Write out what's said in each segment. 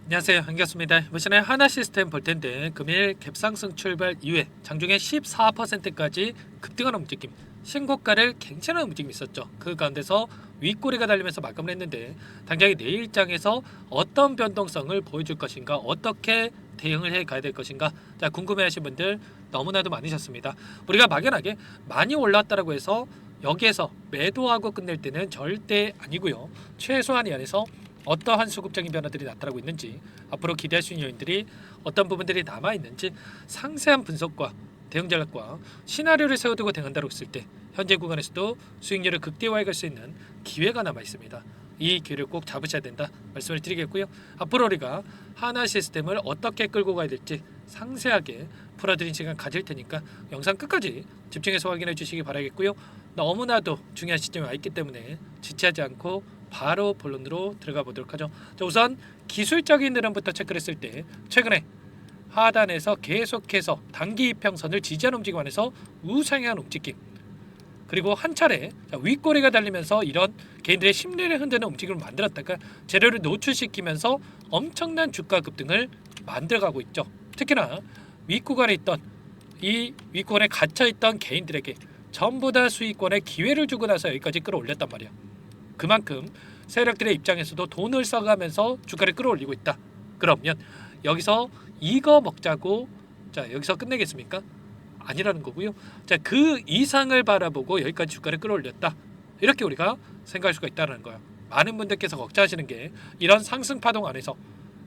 안녕하세요, 반갑습니다. 이번 시간에 하나시스템 볼 텐데 금일 갭상승 출발 이후에 장중에 14%까지 급등하는 움직임, 신고가를 갱신하는 움직임이 있었죠. 그 가운데서 윗꼬리가 달리면서 마감을 했는데 당장의 내일장에서 어떤 변동성을 보여줄 것인가, 어떻게 대응을 해 가야 될 것인가, 자, 궁금해하신 분들 너무나도 많으셨습니다. 우리가 막연하게 많이 올랐다라고 해서 여기에서 매도하고 끝낼 때는 절대 아니고요. 최소한 이 안에서 어떠한 수급적인 변화들이 나타나고 있는지, 앞으로 기대할 수 있는 요인들이 어떤 부분들이 남아 있는지 상세한 분석과 대응 전략과 시나리오를 세워두고 대응한다고 했을 때 현재 구간에서도 수익률을 극대화해 갈 수 있는 기회가 남아 있습니다. 이 기회를 꼭 잡으셔야 된다 말씀을 드리겠고요. 앞으로 우리가 하나 시스템을 어떻게 끌고 가야 될지 상세하게 풀어드린 시간 가질 테니까 영상 끝까지 집중해서 확인해 주시기 바라겠고요. 너무나도 중요한 시점에 와 있기 때문에 지체하지 않고 바로 본론으로 들어가 보도록 하죠. 자, 우선 기술적인 흐름부터 체크를 했을 때 최근에 하단에서 계속해서 단기 이평선을 지지하는 움직임 안에서 우상향한 움직임, 그리고 한 차례 윗꼬리가 달리면서 이런 개인들의 심리를 흔드는 움직임을 만들었다가 재료를 노출시키면서 엄청난 주가 급등을 만들어가고 있죠. 특히나 윗구간에 있던 이 윗구간에 갇혀있던 개인들에게 전부 다 수익권의 기회를 주고 나서 여기까지 끌어올렸단 말이야. 그만큼 세력들의 입장에서도 돈을 써가면서 주가를 끌어올리고 있다. 그러면 여기서 이거 먹자고 자 여기서 끝내겠습니까? 아니라는 거고요. 자, 그 이상을 바라보고 여기까지 주가를 끌어올렸다. 이렇게 우리가 생각할 수가 있다는 거예요. 많은 분들께서 걱정하시는 게 이런 상승 파동 안에서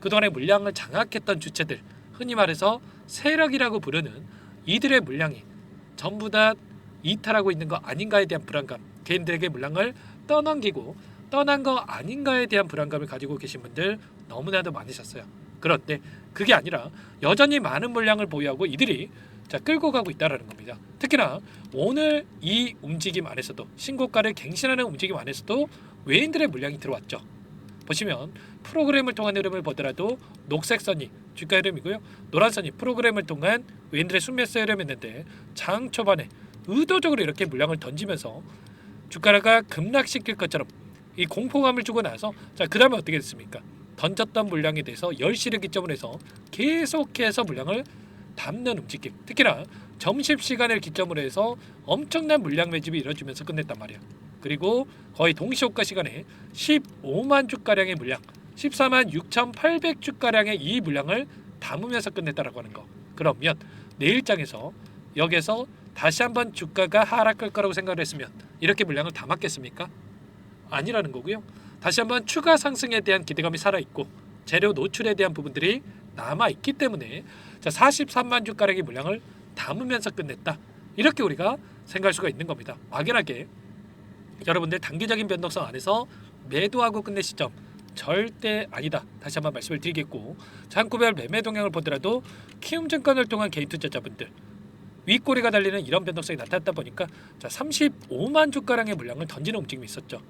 그동안의 물량을 장악했던 주체들, 흔히 말해서 세력이라고 부르는 이들의 물량이 전부 다 이탈하고 있는 거 아닌가에 대한 불안감, 개인들에게 물량을 떠넘기고 떠난 거 아닌가에 대한 불안감을 가지고 계신 분들 너무나도 많으셨어요. 그런데 그게 아니라 여전히 많은 물량을 보유하고 이들이 끌고 가고 있다는 겁니다. 특히나 오늘 이 움직임 안에서도 신고가를 갱신하는 움직임 안에서도 외인들의 물량이 들어왔죠. 보시면 프로그램을 통한 흐름을 보더라도 녹색 선이 주가 흐름이고요. 노란 선이 프로그램을 통한 외인들의 순매수 흐름이었는데 장 초반에 의도적으로 이렇게 물량을 던지면서 주가가 급락시킬 것처럼 이 공포감을 주고 나서 그 다음에 어떻게 됐습니까? 던졌던 물량에 대해서 10시를 기점으로 해서 계속해서 물량을 담는 움직임, 특히나 점심시간을 기점으로 해서 엄청난 물량 매집이 이루어지면서 끝냈단 말이야. 그리고 거의 동시호가 시간에 15만 주가량의 물량, 14만 6,800 주가량의 이 물량을 담으면서 끝냈다라고 하는 거. 그러면 내일장에서 여기서 다시 한번 주가가 하락할 거라고 생각을 했으면 이렇게 물량을 담았겠습니까? 아니라는 거고요. 다시 한번 추가 상승에 대한 기대감이 살아있고 재료 노출에 대한 부분들이 남아있기 때문에 43만 주가량의 물량을 담으면서 끝냈다. 이렇게 우리가 생각할 수가 있는 겁니다. 막연하게 여러분들 단기적인 변동성 안에서 매도하고 끝낼 시점 절대 아니다. 다시 한번 말씀을 드리겠고, 장구별 매매 동향을 보더라도 키움증권을 통한 개인 투자자분들 윗꼬리가 달리는 이런 변동성이 나타났다 보니까 35만 주가량의 물량을 던지는 움직임이 있었죠.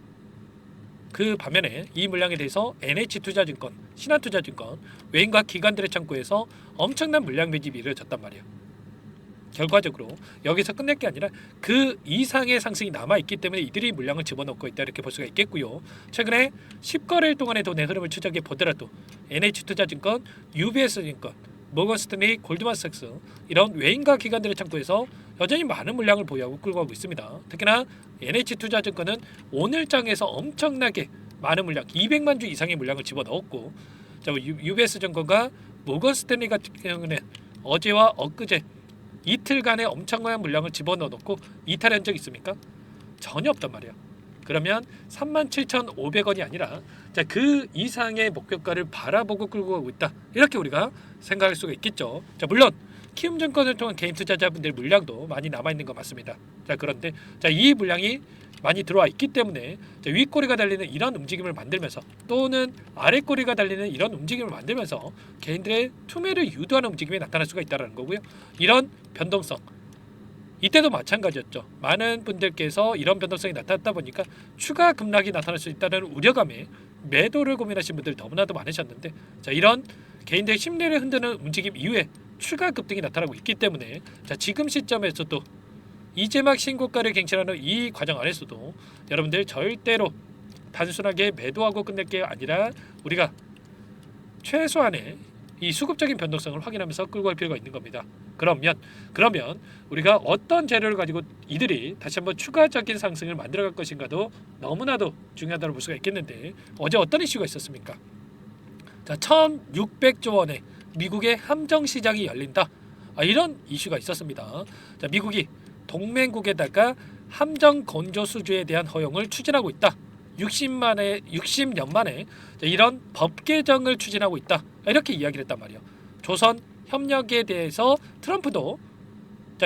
그 반면에 이 물량에 대해서 NH투자증권, 신한투자증권, 외인과 기관들의 창구에서 엄청난 물량 매집이 이루어졌단 말이에요. 결과적으로 여기서 끝낼 게 아니라 그 이상의 상승이 남아있기 때문에 이들이 물량을 집어넣고 있다 이렇게 볼 수가 있겠고요. 최근에 10거래일 동안의 돈의 흐름을 추적해 보더라도 NH투자증권, UBS증권, 모건스탠리, 골드만삭스 이런 외인과 기관들의 창구에서 여전히 많은 물량을 보유하고 끌고 가고 있습니다. 특히나 NH투자증권은 오늘 장에서 엄청나게 많은 물량, 200만 주 이상의 물량을 집어넣었고, UBS증권과 모건스탠리 같은 경우는 어제와 엊그제 이틀간의 엄청난 물량을 집어넣어놓고 이탈한 적 있습니까? 전혀 없단 말이에요. 그러면 37,500원이 아니라 그 이상의 목표가를 바라보고 끌고 가고 있다. 이렇게 우리가 생각할 수가 있겠죠. 물론 키움증권을 통한 개인 투자자분들 물량도 많이 남아있는 거 맞습니다. 그런데 이 물량이 많이 들어와 있기 때문에 윗꼬리가 달리는 이런 움직임을 만들면서 또는 아랫꼬리가 달리는 이런 움직임을 만들면서 개인들의 투매를 유도하는 움직임이 나타날 수가 있다는 거고요. 이런 변동성 이때도 마찬가지였죠. 많은 분들께서 이런 변동성이 나타났다 보니까 추가 급락이 나타날 수 있다는 우려감에 매도를 고민하신 분들 너무나도 많으셨는데, 이런 개인들의 심리를 흔드는 움직임 이후에 추가 급등이 나타나고 있기 때문에 지금 시점에서도 이제 막 신고가를 갱신하는 이 과정 안에서도 여러분들 절대로 단순하게 매도하고 끝낼 게 아니라 우리가 최소한의 이 수급적인 변동성을 확인하면서 끌고 갈 필요가 있는 겁니다. 그러면 우리가 어떤 재료를 가지고 이들이 다시 한번 추가적인 상승을 만들어갈 것인가도 너무나도 중요하다고 볼 수가 있겠는데, 어제 어떤 이슈가 있었습니까? 자, 1,600조 원의 미국의 함정 시장이 열린다. 이런 이슈가 있었습니다. 자, 미국이 동맹국에다가 함정 건조 수주에 대한 허용을 추진하고 있다. 60년 만에 이런 법 개정을 추진하고 있다. 이렇게 이야기를 했단 말이에요. 조선 협력에 대해서 트럼프도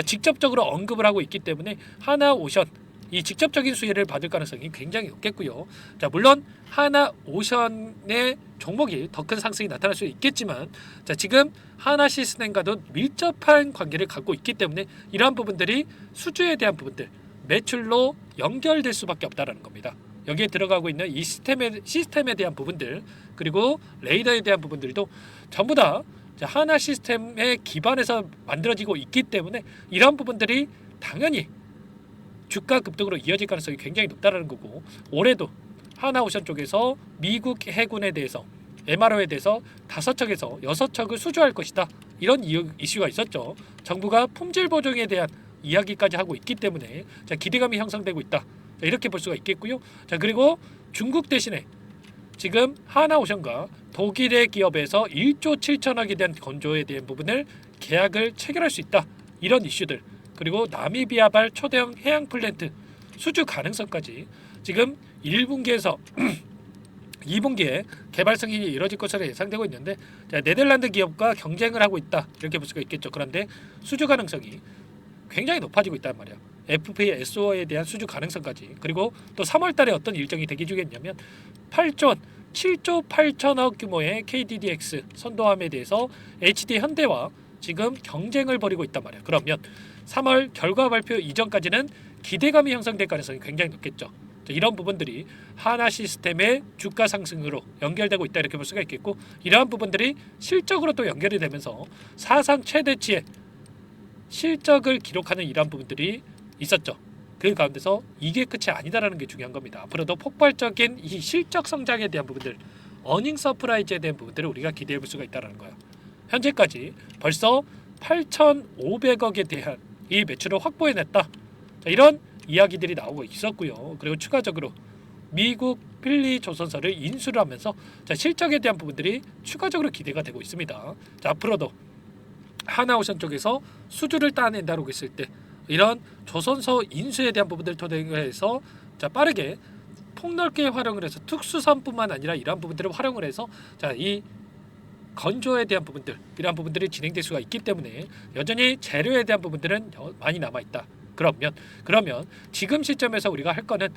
직접적으로 언급을 하고 있기 때문에 하나오션 이 직접적인 수혜를 받을 가능성이 굉장히 높겠고요. 자, 물론 하나오션의 종목이 더 큰 상승이 나타날 수 있겠지만, 자, 지금 하나시스템과도 밀접한 관계를 갖고 있기 때문에 이러한 부분들이 수주에 대한 부분들, 매출로 연결될 수밖에 없다라는 겁니다. 여기에 들어가고 있는 이 시스템에 대한 부분들, 그리고 레이더에 대한 부분들도 전부 다 하나 시스템의 기반에서 만들어지고 있기 때문에 이런 부분들이 당연히 주가 급등으로 이어질 가능성이 굉장히 높다라는 거고, 올해도 하나오션 쪽에서 미국 해군에 대해서 MRO에 대해서 5척에서 6척을 수주할 것이다. 이런 이슈가 있었죠. 정부가 품질 보증에 대한 이야기까지 하고 있기 때문에 기대감이 형성되고 있다. 이렇게 볼 수가 있겠고요. 자, 그리고 중국 대신에 지금 하나오션과 독일의 기업에서 1조 7천억에 대한 건조에 대한 부분을 계약을 체결할 수 있다. 이런 이슈들, 그리고 나미비아발 초대형 해양 플랜트 수주 가능성까지 지금 1분기에서 2분기에 개발 승인이 이뤄질 것으로 예상되고 있는데, 네덜란드 기업과 경쟁을 하고 있다. 이렇게 볼 수가 있겠죠. 그런데 수주 가능성이 굉장히 높아지고 있단 말이야. FPSO에 대한 수주 가능성까지. 그리고 또 3월 달에 어떤 일정이 대기 중에 있냐면 7조 8천억 규모의 KDDX 선도함에 대해서 HD 현대와 지금 경쟁을 벌이고 있단 말이야. 그러면 3월 결과 발표 이전까지는 기대감이 형성될 가능성이 굉장히 높겠죠. 이런 부분들이 하나 시스템의 주가 상승으로 연결되고 있다. 이렇게 볼 수가 있겠고, 이러한 부분들이 실적으로 또 연결이 되면서 사상 최대치의 실적을 기록하는 이러한 부분들이 있었죠. 그 가운데서 이게 끝이 아니다라는 게 중요한 겁니다. 앞으로도 폭발적인 이 실적 성장에 대한 부분들, 어닝 서프라이즈에 대한 부분들을 우리가 기대해 볼 수가 있다는 거예요. 현재까지 벌써 8,500억에 대한 이 매출을 확보해냈다. 자, 이런 이야기들이 나오고 있었고요. 그리고 추가적으로 미국 필리 조선사를 인수를 하면서 실적에 대한 부분들이 추가적으로 기대가 되고 있습니다. 자, 앞으로도 하나오션 쪽에서 수주를 따낸다고 했을 때 이런 조선소 인수에 대한 부분들을 토대로 해서 빠르게 폭넓게 활용을 해서 특수선뿐만 아니라 이러한 부분들을 활용을 해서 이 건조에 대한 부분들, 이러한 부분들이 진행될 수가 있기 때문에 여전히 재료에 대한 부분들은 많이 남아있다. 그러면 지금 시점에서 우리가 할 거는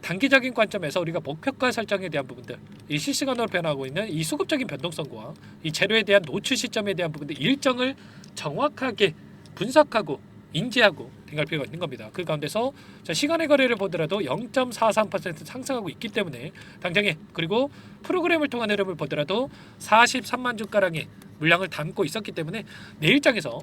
단기적인 관점에서 우리가 목표가 설정에 대한 부분들, 이 실시간으로 변화하고 있는 이 수급적인 변동성과 이 재료에 대한 노출 시점에 대한 부분들 일정을 정확하게 분석하고 인지하고 대응할 필요가 있는 겁니다. 그 가운데서 시간의 거래를 보더라도 0.43% 상승하고 있기 때문에 당장에, 그리고 프로그램을 통한 흐름을 보더라도 43만 주가량의 물량을 담고 있었기 때문에 내일장에서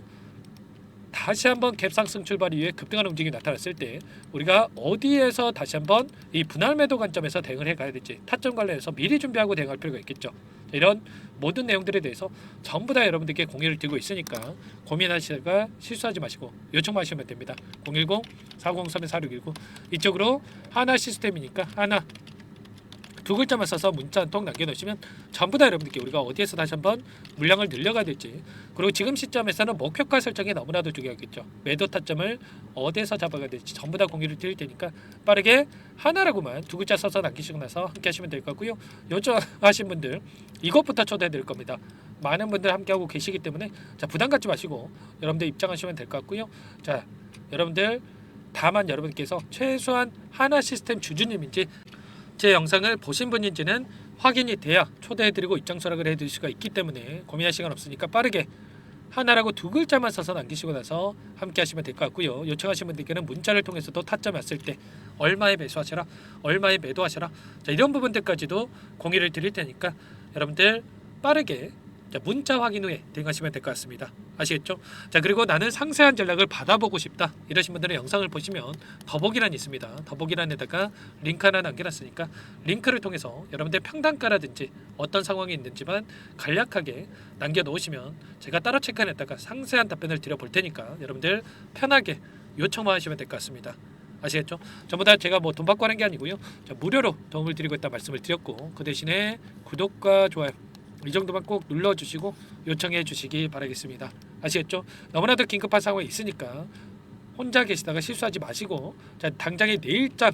다시 한번 갭상승 출발 이후에 급등하는 움직임이 나타났을 때 우리가 어디에서 다시 한번 이 분할 매도 관점에서 대응을 해가야 될지 타점 관련해서 미리 준비하고 대응할 필요가 있겠죠. 이런 모든 내용들에 대해서 전부 다 여러분들께 공유를 드리고 있으니까 고민하시다가 실수하지 마시고 요청만 하시면 됩니다. 010-4003-4619 이쪽으로 하나 시스템이니까 하나 두 글자만 써서 문자 한 통 남겨놓으시면 전부 다 여러분들께 우리가 어디에서 다시 한번 물량을 늘려가야 될지, 그리고 지금 시점에서는 목표가 설정이 너무나도 중요하겠죠. 매도 타점을 어디에서 잡아가야 될지 전부 다 공유를 드릴 테니까 빠르게 하나라고만 두 글자 써서 남기시고 나서 함께 하시면 될 것 같고요. 요청하신 분들 이것부터 초대해 드릴 겁니다. 많은 분들 함께하고 계시기 때문에 부담 갖지 마시고 여러분들 입장하시면 될 것 같고요. 여러분들 다만 여러분께서 최소한 하나 시스템 주주님인지 제 영상을 보신 분인지는 확인이 돼야 초대해드리고 입장 수락을 해드릴 수가 있기 때문에 고민할 시간 없으니까 빠르게 하나라고 두 글자만 써서 남기시고 나서 함께 하시면 될 것 같고요. 요청하신 분들께는 문자를 통해서도 타점이 왔을 때 얼마에 매수하셔라, 얼마에 매도하셔라, 이런 부분들까지도 공유를 드릴 테니까 여러분들 빠르게 자, 문자 확인 후에 대응하시면 될 것 같습니다. 아시겠죠? 자, 그리고 나는 상세한 전략을 받아보고 싶다 이러신 분들은 영상을 보시면 더보기란이 있습니다. 더보기란에다가 링크 하나 남겨놨으니까 링크를 통해서 여러분들 평단가라든지 어떤 상황이 있는지만 간략하게 남겨놓으시면 제가 따로 체크해냈다가 상세한 답변을 드려볼 테니까 여러분들 편하게 요청만 하시면 될 것 같습니다. 아시겠죠? 전부 다 제가 뭐 돈 받고 하는 게 아니고요. 자, 무료로 도움을 드리고 있다 말씀을 드렸고 그 대신에 구독과 좋아요 이 정도만 꼭 눌러주시고 요청해 주시기 바라겠습니다. 아시겠죠? 너무나도 긴급한 상황이 있으니까 혼자 계시다가 실수하지 마시고 자, 당장에 내일장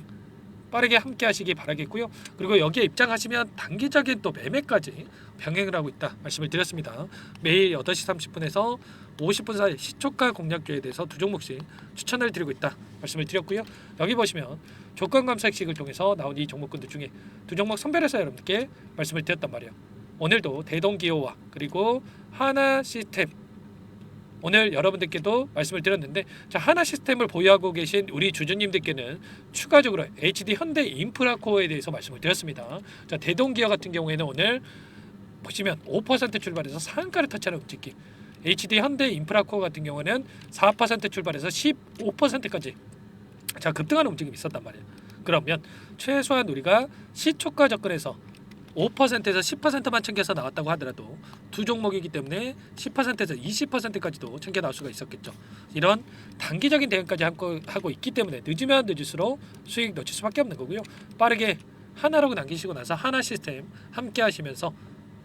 빠르게 함께 하시기 바라겠고요. 그리고 여기에 입장하시면 단기적인 또 매매까지 병행을 하고 있다 말씀을 드렸습니다. 매일 8시 30분에서 50분 사이 시초가 공략주에 대해서 두 종목씩 추천을 드리고 있다 말씀을 드렸고요. 여기 보시면 조건 감사 핵식을 통해서 나온 이 종목군들 중에 두 종목 선별해서 여러분들께 말씀을 드렸단 말이에요. 오늘도 대동기호와 그리고 하나시스템 오늘 여러분들께도 말씀을 드렸는데 자, 하나시스템을 보유하고 계신 우리 주주님들께는 추가적으로 HD 현대 인프라코어에 대해서 말씀을 드렸습니다. 자, 대동기어 같은 경우에는 오늘 보시면 5% 출발해서 상한가를 터치하는 움직임, HD 현대 인프라코어 같은 경우는 4% 출발해서 15%까지 자, 급등하는 움직임이 있었단 말이에요. 그러면 최소한 우리가 시초가 접근해서 5%에서 10%만 챙겨서 나왔다고 하더라도 두 종목이기 때문에 10%에서 20%까지도 챙겨 나올 수가 있었겠죠. 이런 단기적인 대응까지 하고 있기 때문에 늦으면 늦을수록 수익 놓칠 수밖에 없는 거고요. 빠르게 하나로 남기시고 나서 하나 시스템 함께 하시면서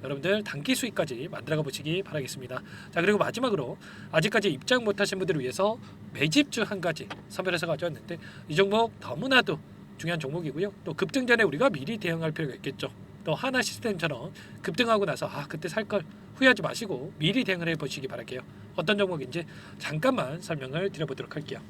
여러분들 단기 수익까지 만들어가 보시기 바라겠습니다. 자, 그리고 마지막으로 아직까지 입장 못하신 분들을 위해서 매집주 한 가지 선별해서 가져왔는데 이 종목 너무나도 중요한 종목이고요. 또 급등 전에 우리가 미리 대응할 필요가 있겠죠. 또 하나 시스템처럼 급등하고 나서 그때 살 걸 후회하지 마시고 미리 대응을 해보시기 바랄게요. 어떤 종목인지 잠깐만 설명을 드려보도록 할게요.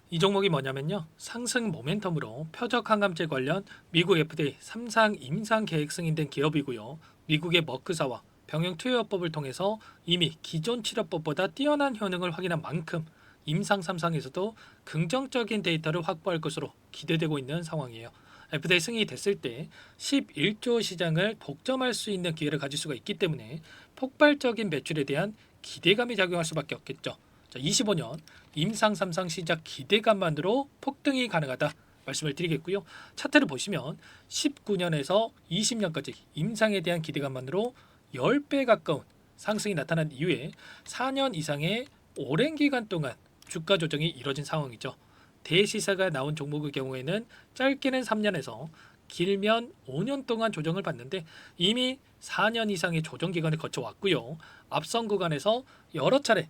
이 종목이 뭐냐면요, 상승 모멘텀으로 표적 항암제 관련 미국 FDA 3상 임상 계획 승인된 기업이고요. 미국의 머크사와 병용 투여법을 통해서 이미 기존 치료법보다 뛰어난 효능을 확인한 만큼 임상 3상에서도 긍정적인 데이터를 확보할 것으로 기대되고 있는 상황이에요. FDA 승인이 됐을 때 11조 시장을 독점할 수 있는 기회를 가질 수가 있기 때문에 폭발적인 매출에 대한 기대감이 작용할 수밖에 없겠죠. 자, 25년 임상 3상 시작 기대감만으로 폭등이 가능하다 말씀을 드리겠고요. 차트를 보시면 19년에서 20년까지 임상에 대한 기대감만으로 10배 가까운 상승이 나타난 이후에 4년 이상의 오랜 기간 동안 주가 조정이 이뤄진 상황이죠. 대시세가 나온 종목의 경우에는 짧게는 3년에서 길면 5년 동안 조정을 받는데 이미 4년 이상의 조정 기간을 거쳐왔고요. 앞선 구간에서 여러 차례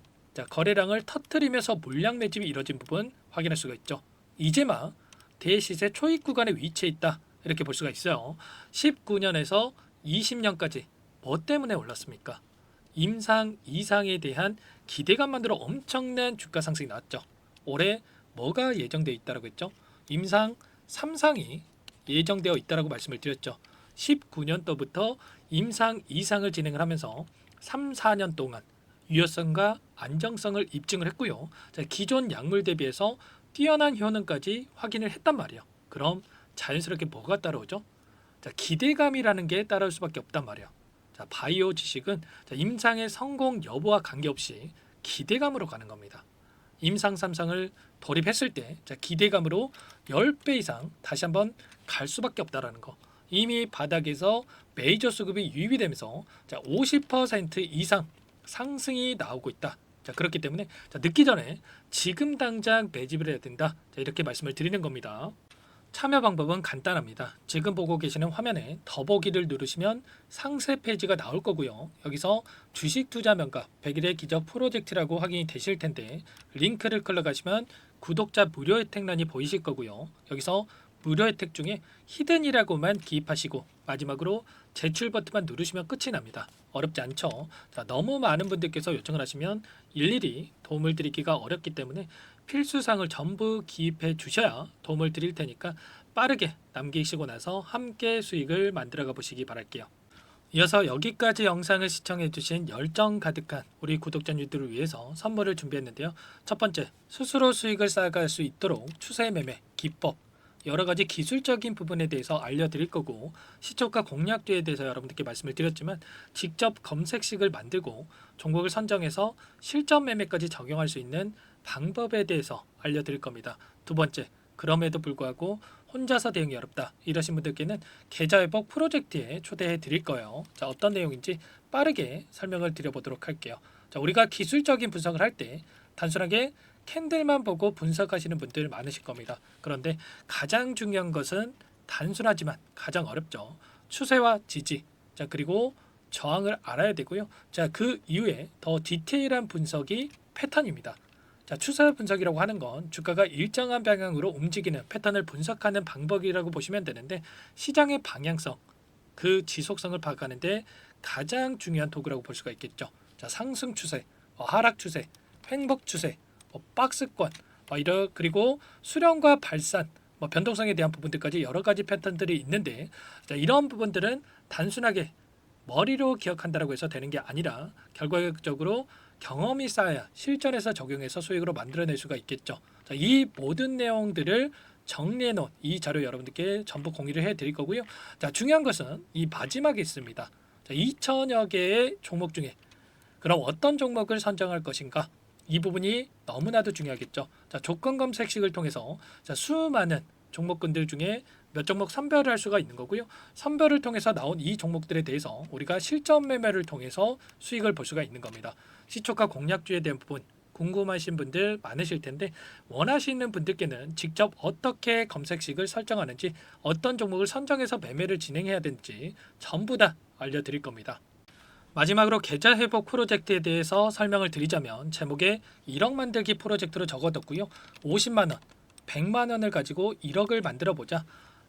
거래량을 터뜨리면서 물량 매집이 이뤄진 부분 확인할 수가 있죠. 이제 막 대시세 초입 구간에 위치해 있다 이렇게 볼 수가 있어요. 19년에서 20년까지 뭐 때문에 올랐습니까? 임상 이상에 대한 기대감만으로 엄청난 주가 상승이 나왔죠. 올해 뭐가 예정되어 있다라고 했죠? 임상 3상이 예정되어 있다라고 말씀을 드렸죠. 19년도부터 임상 2상을 진행을 하면서 3, 4년 동안 유효성과 안정성을 입증을 했고요. 자, 기존 약물 대비해서 뛰어난 효능까지 확인을 했단 말이에요. 그럼 자연스럽게 뭐가 따라오죠? 자, 기대감이라는 게 따라올 수밖에 없단 말이에요. 자, 바이오 지식은 임상의 성공 여부와 관계없이 기대감으로 가는 겁니다. 임상 3상을 돌입했을 때 기대감으로 10배 이상 다시 한번 갈 수밖에 없다라는 거. 이미 바닥에서 메이저 수급이 유입이 되면서 50% 이상 상승이 나오고 있다. 그렇기 때문에 늦기 전에 지금 당장 매집을 해야 된다. 이렇게 말씀을 드리는 겁니다. 참여 방법은 간단합니다. 지금 보고 계시는 화면에 더보기를 누르시면 상세 페이지가 나올 거고요. 여기서 주식 투자 명가 100일의 기적 프로젝트라고 확인이 되실 텐데 링크를 클릭하시면 구독자 무료 혜택란이 보이실 거고요. 여기서 무료 혜택 중에 히든이라고만 기입하시고 마지막으로 제출 버튼만 누르시면 끝이 납니다. 어렵지 않죠? 자, 너무 많은 분들께서 요청을 하시면 일일이 도움을 드리기가 어렵기 때문에 필수사항을 전부 기입해 주셔야 도움을 드릴 테니까 빠르게 남기시고 나서 함께 수익을 만들어가 보시기 바랄게요. 이어서 여기까지 영상을 시청해 주신 열정 가득한 우리 구독자님들을 위해서 선물을 준비했는데요. 첫 번째, 스스로 수익을 쌓아갈 수 있도록 추세 매매 기법 여러 가지 기술적인 부분에 대해서 알려드릴 거고 시초가 공략주에 대해서 여러분들께 말씀을 드렸지만 직접 검색식을 만들고 종목을 선정해서 실전 매매까지 적용할 수 있는 방법에 대해서 알려드릴 겁니다. 두 번째, 그럼에도 불구하고 혼자서 대응이 어렵다 이러신 분들께는 계좌회복 프로젝트에 초대해 드릴 거예요. 자, 어떤 내용인지 빠르게 설명을 드려보도록 할게요. 자, 우리가 기술적인 분석을 할 때 단순하게 캔들만 보고 분석하시는 분들 많으실 겁니다. 그런데 가장 중요한 것은 단순하지만 가장 어렵죠. 추세와 지지, 자 그리고 저항을 알아야 되고요. 자, 그 이후에 더 디테일한 분석이 패턴입니다. 자, 추세 분석이라고 하는 건 주가가 일정한 방향으로 움직이는 패턴을 분석하는 방법이라고 보시면 되는데 시장의 방향성, 그 지속성을 파악하는데 가장 중요한 도구라고 볼 수가 있겠죠. 자, 상승 추세, 하락 추세, 횡복 추세, 박스권, 그리고 수렴과 발산, 변동성에 대한 부분들까지 여러 가지 패턴들이 있는데 자, 이런 부분들은 단순하게 머리로 기억한다고 해서 되는 게 아니라 결과적으로 경험이 쌓아야 실전에서 적용해서 수익으로 만들어낼 수가 있겠죠. 자, 이 모든 내용들을 정리해 놓은 이 자료 여러분들께 전부 공유를 해 드릴 거고요. 자, 중요한 것은 이 마지막에 있습니다. 자, 2천여 개의 종목 중에 그럼 어떤 종목을 선정할 것인가? 이 부분이 너무나도 중요하겠죠. 자, 조건 검색식을 통해서 자, 수많은 종목군들 중에 몇 종목 선별을 할 수가 있는 거고요. 선별을 통해서 나온 이 종목들에 대해서 우리가 실전 매매를 통해서 수익을 볼 수가 있는 겁니다. 시초가 공략주에 대한 부분 궁금하신 분들 많으실 텐데 원하시는 분들께는 직접 어떻게 검색식을 설정하는지 어떤 종목을 선정해서 매매를 진행해야 되는지 전부 다 알려드릴 겁니다. 마지막으로 계좌 회복 프로젝트에 대해서 설명을 드리자면 제목에 1억 만들기 프로젝트로 적어뒀고요. 50만 원, 100만 원을 가지고 1억을 만들어 보자.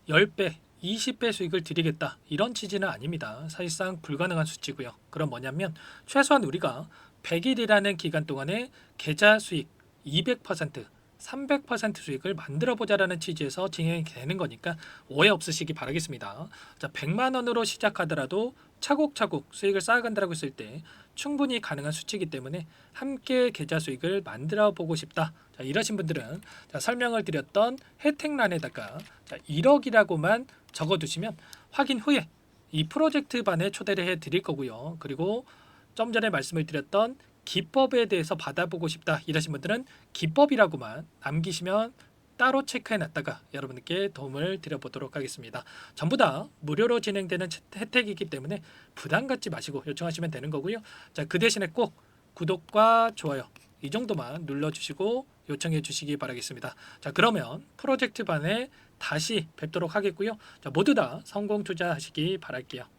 10배, 20배 수익을 드리겠다. 이런 취지는 아닙니다. 사실상 불가능한 수치고요. 그럼 뭐냐면 최소한 우리가 100일이라는 기간 동안에 계좌 수익 200%, 300% 수익을 만들어 보자라는 취지에서 진행이 되는 거니까 오해 없으시기 바라겠습니다. 자, 100만 원으로 시작하더라도 차곡차곡 수익을 쌓아간다고 했을 때 충분히 가능한 수치이기 때문에 함께 계좌 수익을 만들어 보고 싶다. 자, 이러신 분들은 자, 설명을 드렸던 혜택란에다가 자, 1억이라고만 적어두시면 확인 후에 이 프로젝트 반에 초대를 해 드릴 거고요. 그리고 좀 전에 말씀을 드렸던 기법에 대해서 받아보고 싶다 이러신 분들은 기법이라고만 남기시면 따로 체크해 놨다가 여러분께 도움을 드려보도록 하겠습니다. 전부 다 무료로 진행되는 혜택이기 때문에 부담 갖지 마시고 요청하시면 되는 거고요. 자, 그 대신에 꼭 구독과 좋아요 이 정도만 눌러주시고 요청해 주시기 바라겠습니다. 자, 그러면 프로젝트 반에 다시 뵙도록 하겠고요. 자, 모두 다 성공 투자하시기 바랄게요.